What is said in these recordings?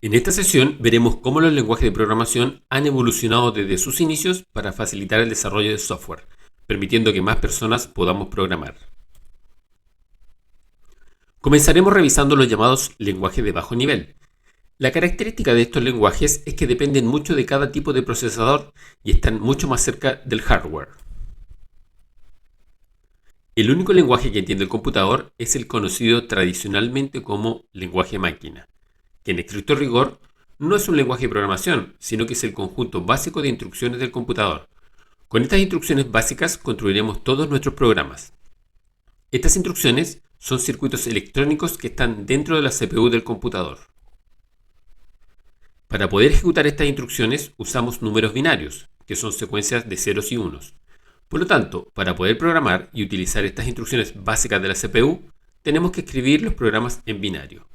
En esta sesión veremos cómo los lenguajes de programación han evolucionado desde sus inicios para facilitar el desarrollo de software, permitiendo que más personas podamos programar. Comenzaremos revisando los llamados lenguajes de bajo nivel. La característica de estos lenguajes es que dependen mucho de cada tipo de procesador y están mucho más cerca del hardware. El único lenguaje que entiende el computador es el conocido tradicionalmente como lenguaje máquina, que en estricto rigor no es un lenguaje de programación, sino que es el conjunto básico de instrucciones del computador. Con estas instrucciones básicas construiremos todos nuestros programas. Estas instrucciones son circuitos electrónicos que están dentro de la CPU del computador. Para poder ejecutar estas instrucciones usamos números binarios, que son secuencias de ceros y unos. Por lo tanto, para poder programar y utilizar estas instrucciones básicas de la CPU, tenemos que escribir los programas en binario.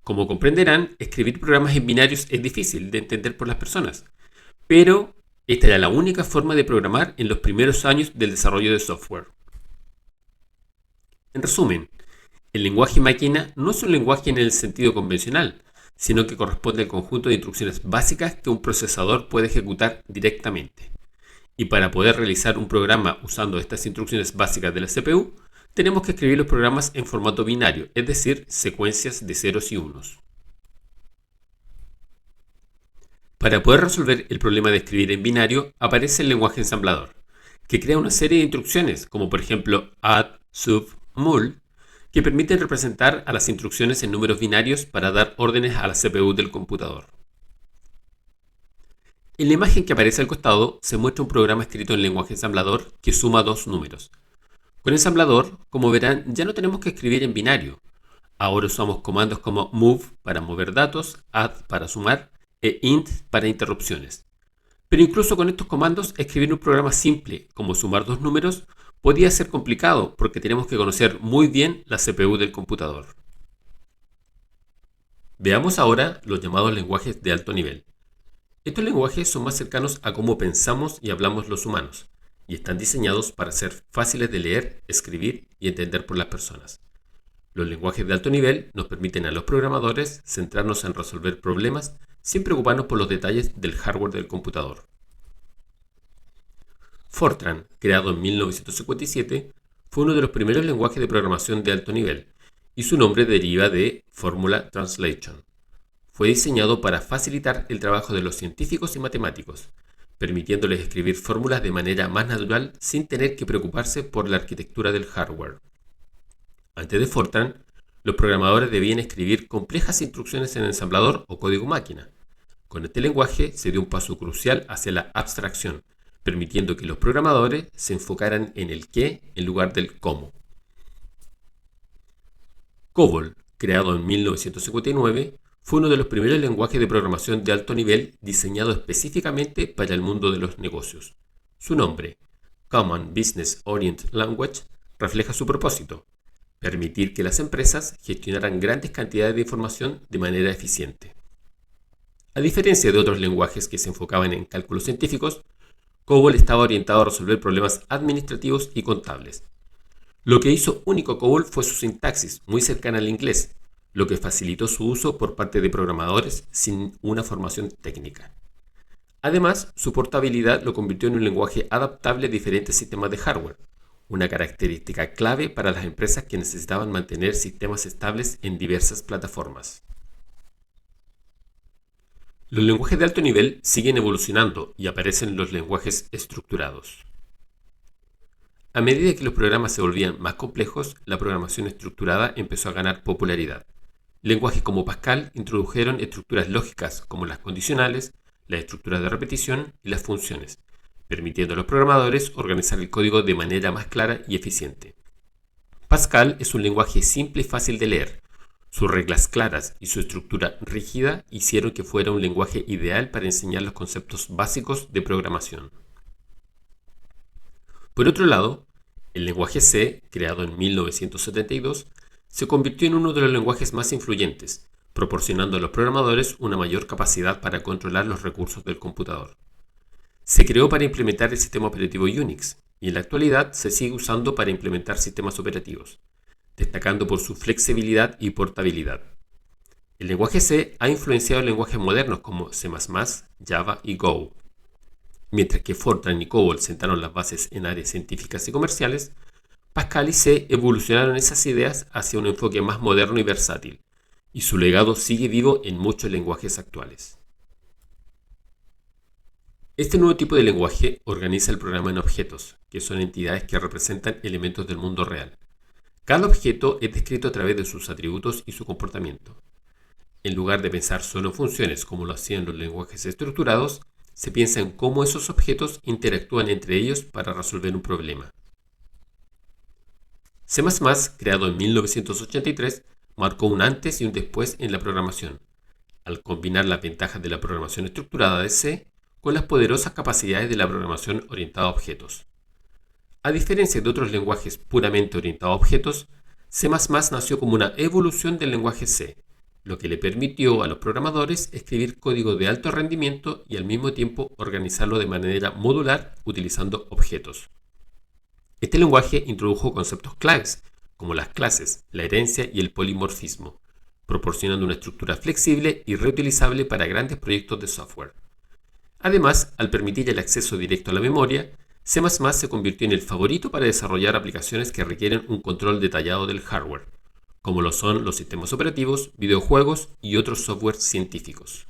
Como comprenderán, escribir programas en binarios es difícil de entender por las personas, pero esta era la única forma de programar en los primeros años del desarrollo de software. En resumen, el lenguaje máquina no es un lenguaje en el sentido convencional, sino que corresponde al conjunto de instrucciones básicas que un procesador puede ejecutar directamente. Y para poder realizar un programa usando estas instrucciones básicas de la CPU, tenemos que escribir los programas en formato binario, es decir, secuencias de ceros y unos. Para poder resolver el problema de escribir en binario, aparece el lenguaje ensamblador, que crea una serie de instrucciones, como por ejemplo add, sub, mul, que permiten representar a las instrucciones en números binarios para dar órdenes a la CPU del computador. En la imagen que aparece al costado se muestra un programa escrito en lenguaje ensamblador que suma dos números. Con ensamblador, como verán, ya no tenemos que escribir en binario. Ahora usamos comandos como move para mover datos, add para sumar e int para interrupciones. Pero incluso con estos comandos, escribir un programa simple como sumar dos números podía ser complicado porque tenemos que conocer muy bien la CPU del computador. Veamos ahora los llamados lenguajes de alto nivel. Estos lenguajes son más cercanos a cómo pensamos y hablamos los humanos, y están diseñados para ser fáciles de leer, escribir y entender por las personas. Los lenguajes de alto nivel nos permiten a los programadores centrarnos en resolver problemas sin preocuparnos por los detalles del hardware del computador. Fortran, creado en 1957, fue uno de los primeros lenguajes de programación de alto nivel, y su nombre deriva de Formula Translation. Fue diseñado para facilitar el trabajo de los científicos y matemáticos, permitiéndoles escribir fórmulas de manera más natural sin tener que preocuparse por la arquitectura del hardware. Antes de Fortran, los programadores debían escribir complejas instrucciones en ensamblador o código máquina. Con este lenguaje se dio un paso crucial hacia la abstracción, permitiendo que los programadores se enfocaran en el qué en lugar del cómo. COBOL, creado en 1959, fue uno de los primeros lenguajes de programación de alto nivel diseñado específicamente para el mundo de los negocios. Su nombre, Common Business Oriented Language, refleja su propósito: permitir que las empresas gestionaran grandes cantidades de información de manera eficiente. A diferencia de otros lenguajes que se enfocaban en cálculos científicos, COBOL estaba orientado a resolver problemas administrativos y contables. Lo que hizo único a COBOL fue su sintaxis, muy cercana al inglés, lo que facilitó su uso por parte de programadores sin una formación técnica. Además, su portabilidad lo convirtió en un lenguaje adaptable a diferentes sistemas de hardware, una característica clave para las empresas que necesitaban mantener sistemas estables en diversas plataformas. Los lenguajes de alto nivel siguen evolucionando y aparecen los lenguajes estructurados. A medida que los programas se volvían más complejos, la programación estructurada empezó a ganar popularidad. Lenguajes como Pascal introdujeron estructuras lógicas como las condicionales, las estructuras de repetición y las funciones, permitiendo a los programadores organizar el código de manera más clara y eficiente. Pascal es un lenguaje simple y fácil de leer. Sus reglas claras y su estructura rígida hicieron que fuera un lenguaje ideal para enseñar los conceptos básicos de programación. Por otro lado, el lenguaje C, creado en 1972, se convirtió en uno de los lenguajes más influyentes, proporcionando a los programadores una mayor capacidad para controlar los recursos del computador. Se creó para implementar el sistema operativo Unix y en la actualidad se sigue usando para implementar sistemas operativos, destacando por su flexibilidad y portabilidad. El lenguaje C ha influenciado lenguajes modernos como C++, Java y Go. Mientras que Fortran y COBOL sentaron las bases en áreas científicas y comerciales, Pascal y C evolucionaron esas ideas hacia un enfoque más moderno y versátil, y su legado sigue vivo en muchos lenguajes actuales. Este nuevo tipo de lenguaje organiza el programa en objetos, que son entidades que representan elementos del mundo real. Cada objeto es descrito a través de sus atributos y su comportamiento. En lugar de pensar solo en funciones como lo hacían los lenguajes estructurados, se piensa en cómo esos objetos interactúan entre ellos para resolver un problema. C++, creado en 1983, marcó un antes y un después en la programación, al combinar las ventajas de la programación estructurada de C con las poderosas capacidades de la programación orientada a objetos. A diferencia de otros lenguajes puramente orientados a objetos, C++ nació como una evolución del lenguaje C, lo que le permitió a los programadores escribir código de alto rendimiento y al mismo tiempo organizarlo de manera modular utilizando objetos. Este lenguaje introdujo conceptos claves, como las clases, la herencia y el polimorfismo, proporcionando una estructura flexible y reutilizable para grandes proyectos de software. Además, al permitir el acceso directo a la memoria, C++ se convirtió en el favorito para desarrollar aplicaciones que requieren un control detallado del hardware, como lo son los sistemas operativos, videojuegos y otros software científicos.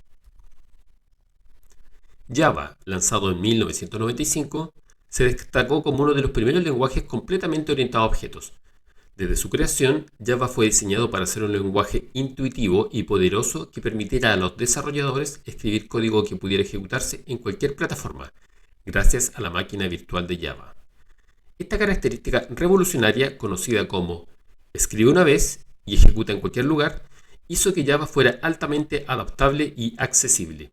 Java, lanzado en 1995, se destacó como uno de los primeros lenguajes completamente orientados a objetos. Desde su creación, Java fue diseñado para ser un lenguaje intuitivo y poderoso que permitiera a los desarrolladores escribir código que pudiera ejecutarse en cualquier plataforma, gracias a la máquina virtual de Java. Esta característica revolucionaria, conocida como escribe una vez y ejecuta en cualquier lugar, hizo que Java fuera altamente adaptable y accesible.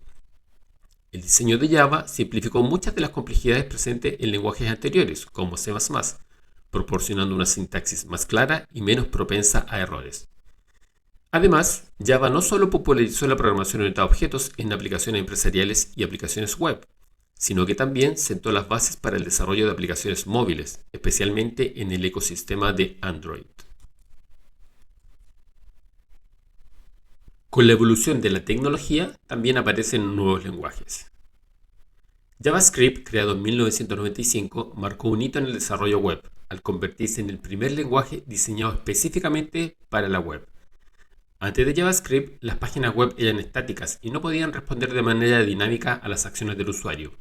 El diseño de Java simplificó muchas de las complejidades presentes en lenguajes anteriores, como C++, proporcionando una sintaxis más clara y menos propensa a errores. Además, Java no solo popularizó la programación orientada a objetos en aplicaciones empresariales y aplicaciones web, sino que también sentó las bases para el desarrollo de aplicaciones móviles, especialmente en el ecosistema de Android. Con la evolución de la tecnología también aparecen nuevos lenguajes. JavaScript, creado en 1995, marcó un hito en el desarrollo web, al convertirse en el primer lenguaje diseñado específicamente para la web. Antes de JavaScript, las páginas web eran estáticas y no podían responder de manera dinámica a las acciones del usuario.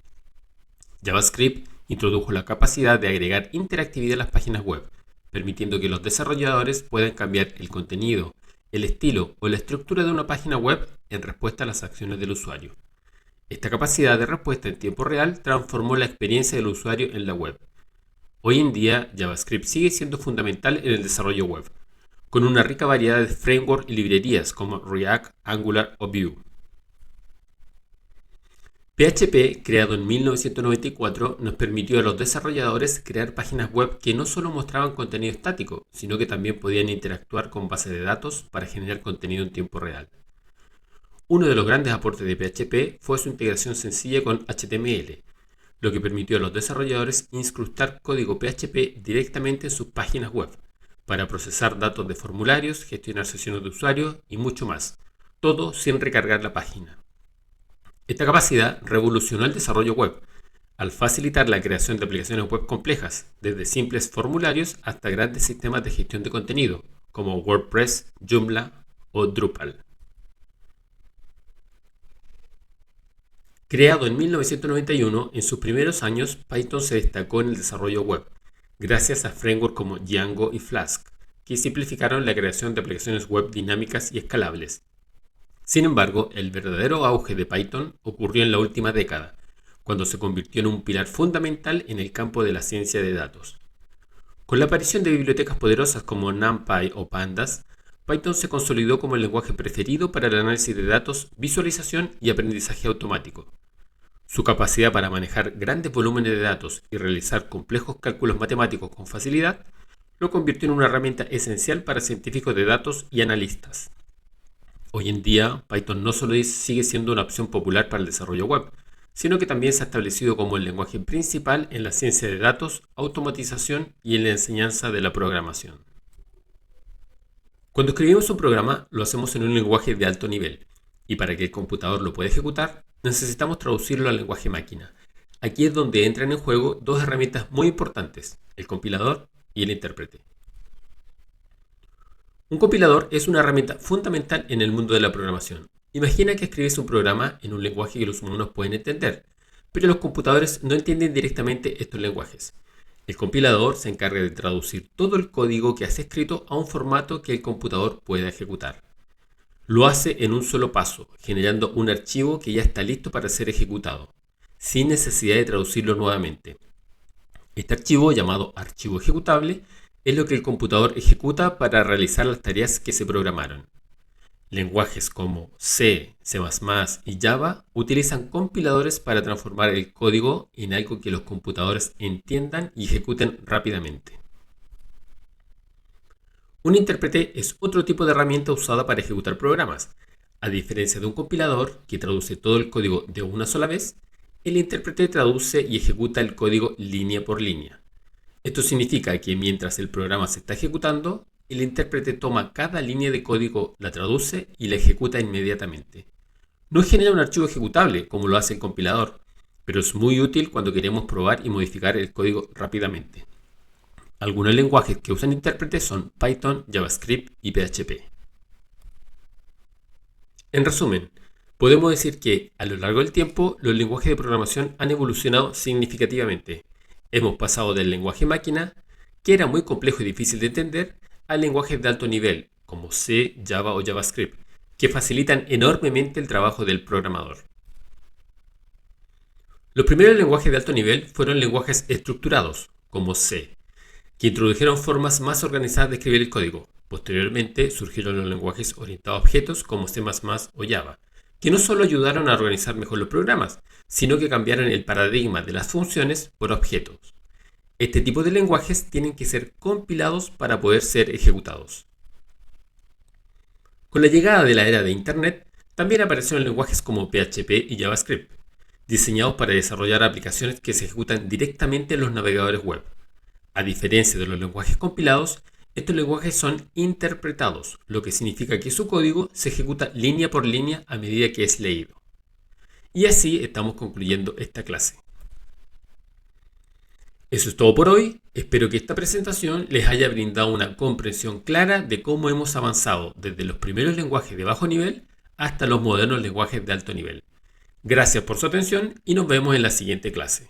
JavaScript introdujo la capacidad de agregar interactividad a las páginas web, permitiendo que los desarrolladores puedan cambiar el contenido, el estilo o la estructura de una página web en respuesta a las acciones del usuario. Esta capacidad de respuesta en tiempo real transformó la experiencia del usuario en la web. Hoy en día, JavaScript sigue siendo fundamental en el desarrollo web, con una rica variedad de frameworks y librerías como React, Angular o Vue. PHP, creado en 1994, nos permitió a los desarrolladores crear páginas web que no solo mostraban contenido estático, sino que también podían interactuar con bases de datos para generar contenido en tiempo real. Uno de los grandes aportes de PHP fue su integración sencilla con HTML, lo que permitió a los desarrolladores incrustar código PHP directamente en sus páginas web, para procesar datos de formularios, gestionar sesiones de usuario y mucho más, todo sin recargar la página. Esta capacidad revolucionó el desarrollo web, al facilitar la creación de aplicaciones web complejas, desde simples formularios hasta grandes sistemas de gestión de contenido, como WordPress, Joomla o Drupal. Creado en 1991, en sus primeros años Python se destacó en el desarrollo web, gracias a frameworks como Django y Flask, que simplificaron la creación de aplicaciones web dinámicas y escalables. Sin embargo, el verdadero auge de Python ocurrió en la última década, cuando se convirtió en un pilar fundamental en el campo de la ciencia de datos. Con la aparición de bibliotecas poderosas como NumPy o Pandas, Python se consolidó como el lenguaje preferido para el análisis de datos, visualización y aprendizaje automático. Su capacidad para manejar grandes volúmenes de datos y realizar complejos cálculos matemáticos con facilidad lo convirtió en una herramienta esencial para científicos de datos y analistas. Hoy en día, Python no solo sigue siendo una opción popular para el desarrollo web, sino que también se ha establecido como el lenguaje principal en la ciencia de datos, automatización y en la enseñanza de la programación. Cuando escribimos un programa, lo hacemos en un lenguaje de alto nivel, y para que el computador lo pueda ejecutar, necesitamos traducirlo al lenguaje máquina. Aquí es donde entran en juego dos herramientas muy importantes, el compilador y el intérprete. Un compilador es una herramienta fundamental en el mundo de la programación. Imagina que escribes un programa en un lenguaje que los humanos pueden entender, pero los computadores no entienden directamente estos lenguajes. El compilador se encarga de traducir todo el código que has escrito a un formato que el computador pueda ejecutar. Lo hace en un solo paso, generando un archivo que ya está listo para ser ejecutado, sin necesidad de traducirlo nuevamente. Este archivo, llamado archivo ejecutable, es lo que el computador ejecuta para realizar las tareas que se programaron. Lenguajes como C, C++ y Java utilizan compiladores para transformar el código en algo que los computadores entiendan y ejecuten rápidamente. Un intérprete es otro tipo de herramienta usada para ejecutar programas. A diferencia de un compilador que traduce todo el código de una sola vez, el intérprete traduce y ejecuta el código línea por línea. Esto significa que mientras el programa se está ejecutando, el intérprete toma cada línea de código, la traduce y la ejecuta inmediatamente. No genera un archivo ejecutable como lo hace el compilador, pero es muy útil cuando queremos probar y modificar el código rápidamente. Algunos lenguajes que usan intérpretes son Python, JavaScript y PHP. En resumen, podemos decir que a lo largo del tiempo los lenguajes de programación han evolucionado significativamente. Hemos pasado del lenguaje máquina, que era muy complejo y difícil de entender, a lenguajes de alto nivel, como C, Java o JavaScript, que facilitan enormemente el trabajo del programador. Los primeros lenguajes de alto nivel fueron lenguajes estructurados, como C, que introdujeron formas más organizadas de escribir el código. Posteriormente surgieron los lenguajes orientados a objetos como C++ o Java, que no solo ayudaron a organizar mejor los programas, sino que cambiaron el paradigma de las funciones por objetos. Este tipo de lenguajes tienen que ser compilados para poder ser ejecutados. Con la llegada de la era de Internet, también aparecieron lenguajes como PHP y JavaScript, diseñados para desarrollar aplicaciones que se ejecutan directamente en los navegadores web. A diferencia de los lenguajes compilados, estos lenguajes son interpretados, lo que significa que su código se ejecuta línea por línea a medida que es leído. Y así estamos concluyendo esta clase. Eso es todo por hoy. Espero que esta presentación les haya brindado una comprensión clara de cómo hemos avanzado desde los primeros lenguajes de bajo nivel hasta los modernos lenguajes de alto nivel. Gracias por su atención y nos vemos en la siguiente clase.